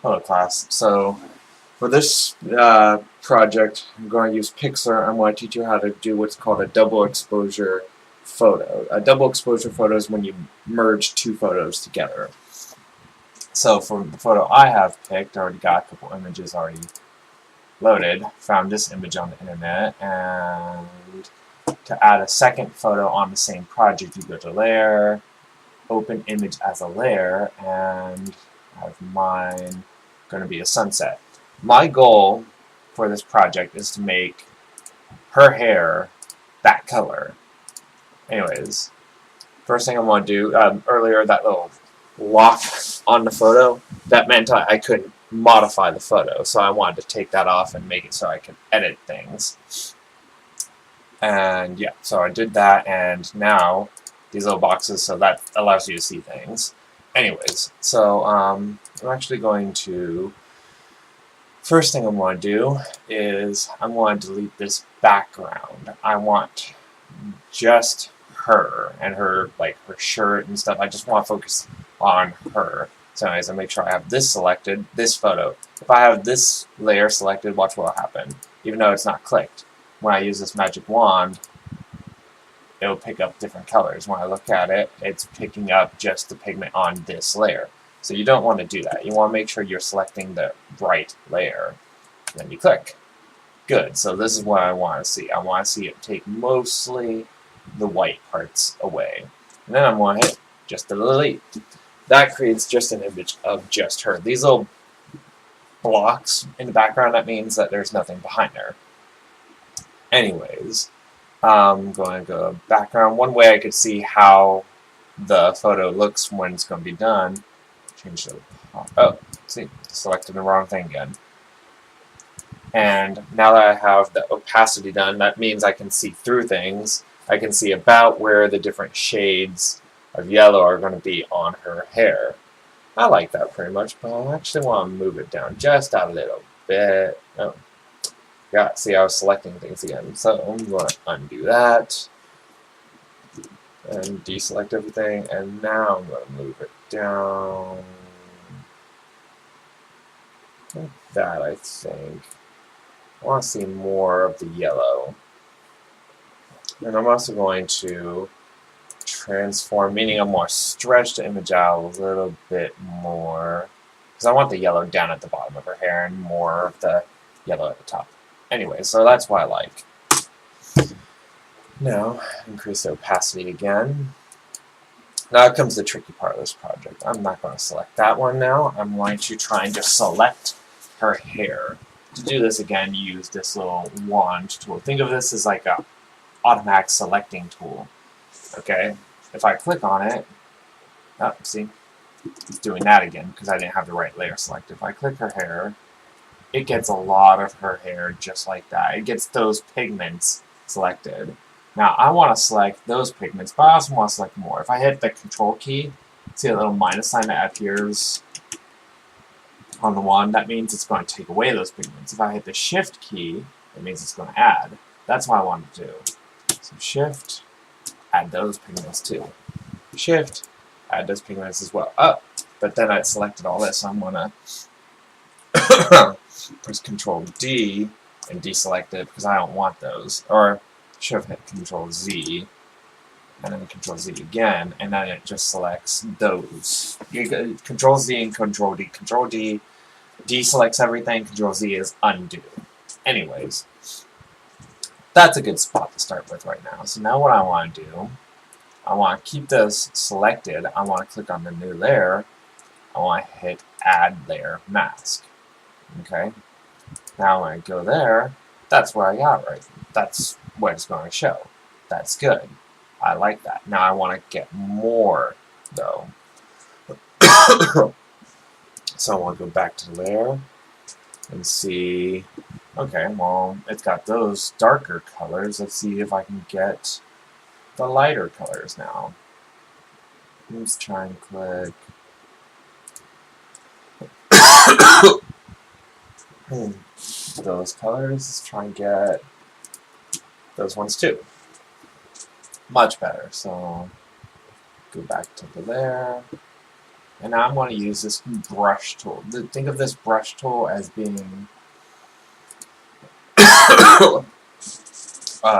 Hello class. So for this project, I'm going to use Pixar. I'm going to teach you how to do what's called a double exposure photo. A double exposure photo is when you merge two photos together. So for the photo I have picked, I already got a couple images already loaded. Found this image on the internet, and to add a second photo on the same project, you go to Layer, Open Image as a Layer, and I have mine going to be a sunset. My goal for this project is to make her hair that color. Anyways, first thing I want to do, earlier that little lock on the photo, that meant I couldn't modify the photo, so I wanted to take that off and make it so I could edit things. And yeah, so I did that, and now these little boxes, so that allows you to see things. Anyways, so I'm actually going to, first thing I want to do is I want to delete this background. I want just her and her, like, her shirt and stuff. I just want to focus on her. So anyways, I make sure I have this selected, this photo. If I have this layer selected, watch what will happen, even though it's not clicked. When I use this magic wand, it'll pick up different colors. When I look at it, it's picking up just the pigment on this layer. So you don't want to do that. You want to make sure you're selecting the right layer. Then you click. Good. So this is what I want to see. I want to see it take mostly the white parts away. And then I'm going to hit just delete. That creates just an image of just her. These little blocks in the background, that means that there's nothing behind her. Anyways, I'm going to go background. One way I could see how the photo looks when it's going to be done. Change the, oh, see, selected the wrong thing again. And now that I have the opacity done, that means I can see through things. I can see about where the different shades of yellow are going to be on her hair. I like that pretty much, but I actually want to move it down just a little bit. Oh. Yeah, see, I was selecting things again, so I'm going to undo that and deselect everything, and now I'm going to move it down like that, I think. I want to see more of the yellow. And I'm also going to transform, meaning I'm going to stretch the image out a little bit more, because I want the yellow down at the bottom of her hair and more of the yellow at the top. Anyway, so that's what I like. Now, increase the opacity again. Now comes the tricky part of this project. I'm not going to select that one now. I'm going to try and just select her hair. To do this again, use this little wand tool. Think of this as like a automatic selecting tool. Okay? If I click on it, oh, see? It's doing that again because I didn't have the right layer selected. If I click her hair, it gets a lot of her hair just like that. It gets those pigments selected. Now, I want to select those pigments, but I also want to select more. If I hit the Control key, see a little minus sign that appears on the wand, that means it's going to take away those pigments. If I hit the Shift key, it means it's going to add. That's what I want to do. So Shift, add those pigments too. Shift, add those pigments as well. Oh, but then I selected all this, so I'm going to press Control D and deselect it because I don't want those. Or should have hit Control Z and then Control Z again, and then it just selects those. Control Z and Control D. Control D deselects everything. Control Z is undo. Anyways, that's a good spot to start with right now. So now what I want to do, I want to keep this selected. I want to click on the new layer. I want to hit Add Layer Mask. Okay, now when I go there, that's what I got right. That's what it's going to show. That's good. I like that. Now I want to get more, though. So I want to go back to the layer and see, okay, well, it's got those darker colors. Let's see if I can get the lighter colors now. Let's try and click. Those colors, let's try and get those ones too. Much better. So go back to the layer And now I'm going to use this brush tool. Think of this brush tool as being...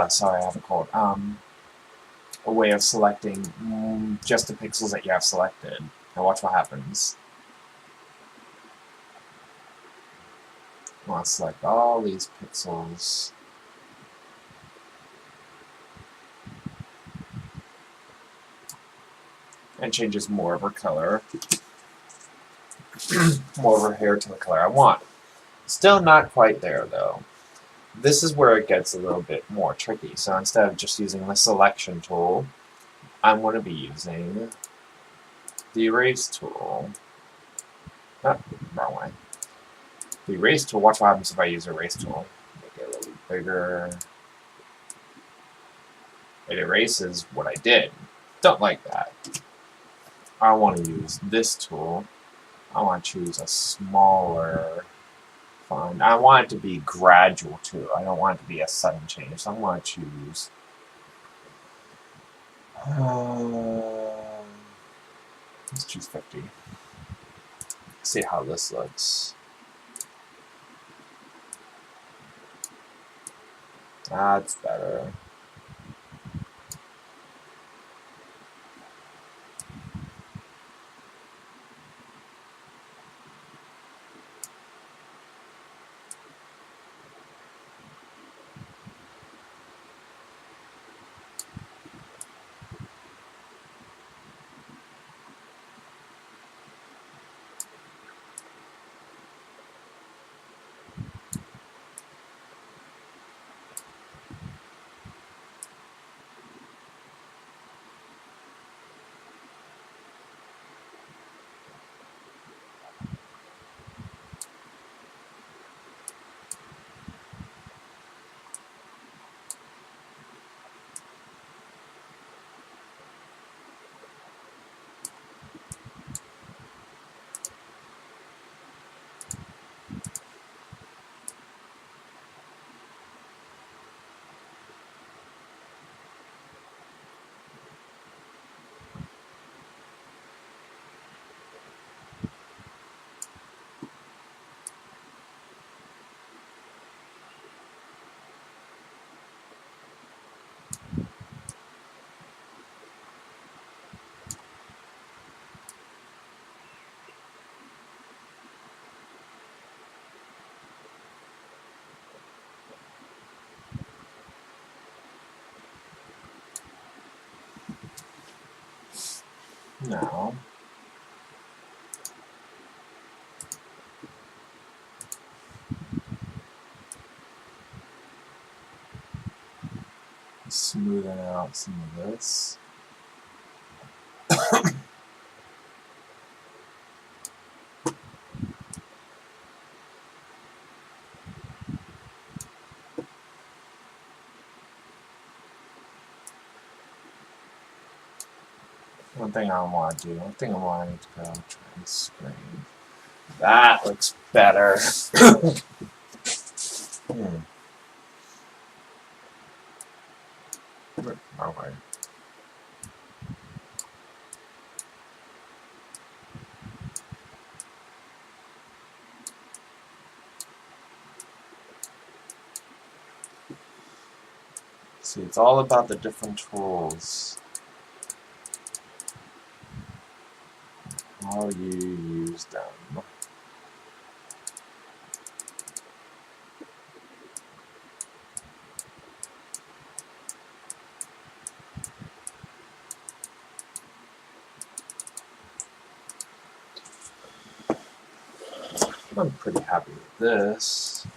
sorry, I have a cold. A way of selecting just the pixels that you have selected. Now watch what happens. I want to select all these pixels. And changes more of her color. More of her hair to the color I want. Still not quite there though. This is where it gets a little bit more tricky. So instead of just using the selection tool, I'm going to be using the erase tool. Oh, wrong way. The erase tool, watch what happens if I use the erase tool. Make it a little bigger. It erases what I did. Don't like that. I want to use this tool. I want to choose a smaller font. I want it to be gradual too. I don't want it to be a sudden change. So I'm going to choose... let's choose 50. See how this looks. That's better. Now, smoothing out some of this. One thing I want to do, one thing I want to go try and screen. That looks better. Wrong way. See, it's all about the different tools. How you use them. I'm pretty happy with this.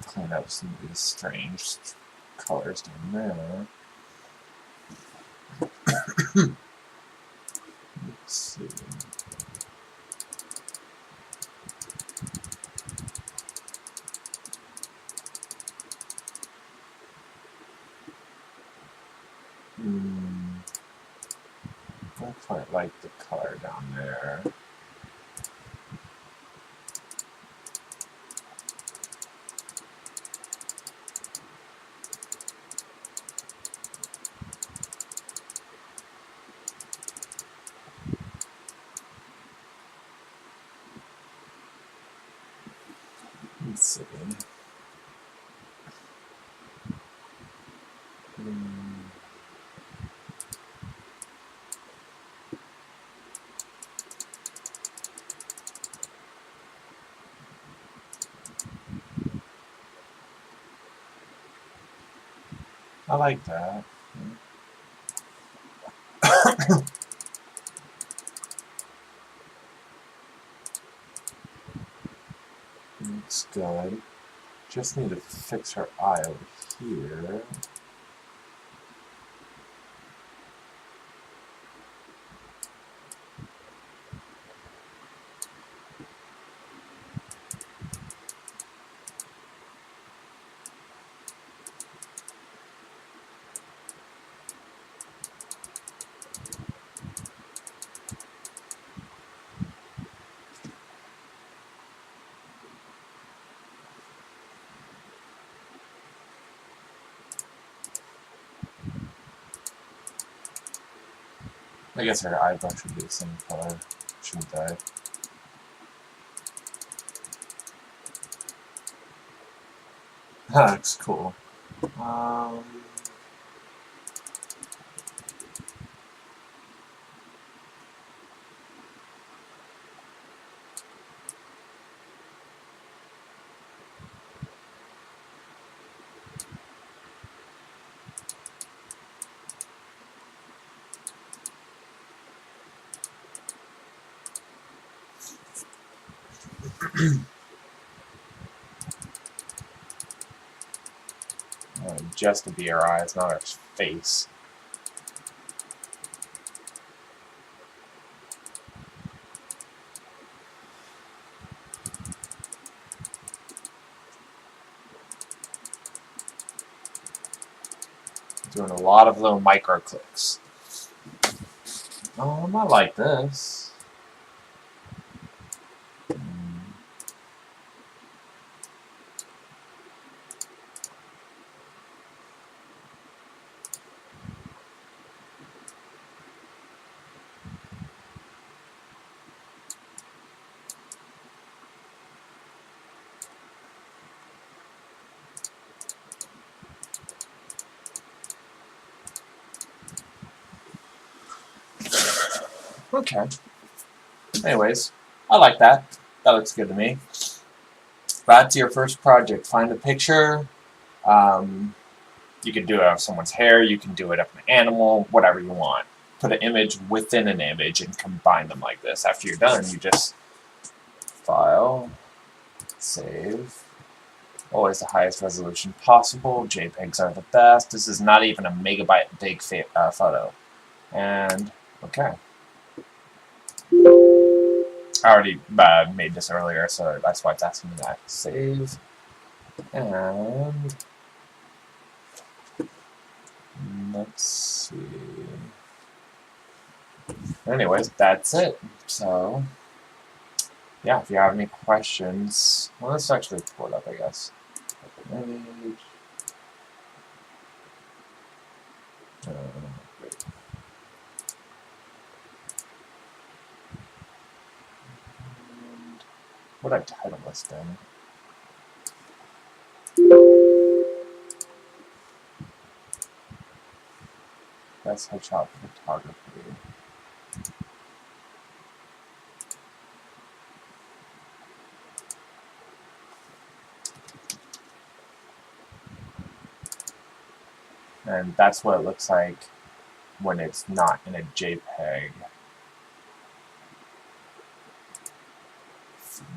Clean up some of these strange colors down there. Let's see. I don't quite like the color down there. Let's see. I like that. Looks good. Just need to fix her eye over here. I guess her eyebrow should be the same color, shouldn't they? That looks cool. Just to be her eyes, not her face. Doing a lot of little micro clicks. I like this. Okay. Anyways, I like that. That looks good to me. That's your first project. Find a picture. You can do it of someone's hair. You can do it of an animal. Whatever you want. Put an image within an image and combine them like this. After you're done, you just file, save. Always the highest resolution possible. JPEGs are the best. This is not even a megabyte big photo. And okay. I already made this earlier, so that's why it's asking me that. Save. And let's see. Anyways, that's it. So, yeah, if you have any questions, well, let's actually pull it up, I guess. Image. Great. What did I title this then? That's headshot photography. And that's what it looks like when it's not in a JPEG.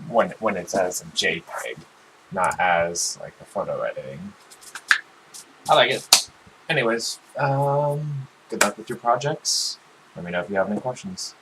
When it's as a JPEG, not as like a photo editing. I like it. Anyways, good luck with your projects. Let me know if you have any questions.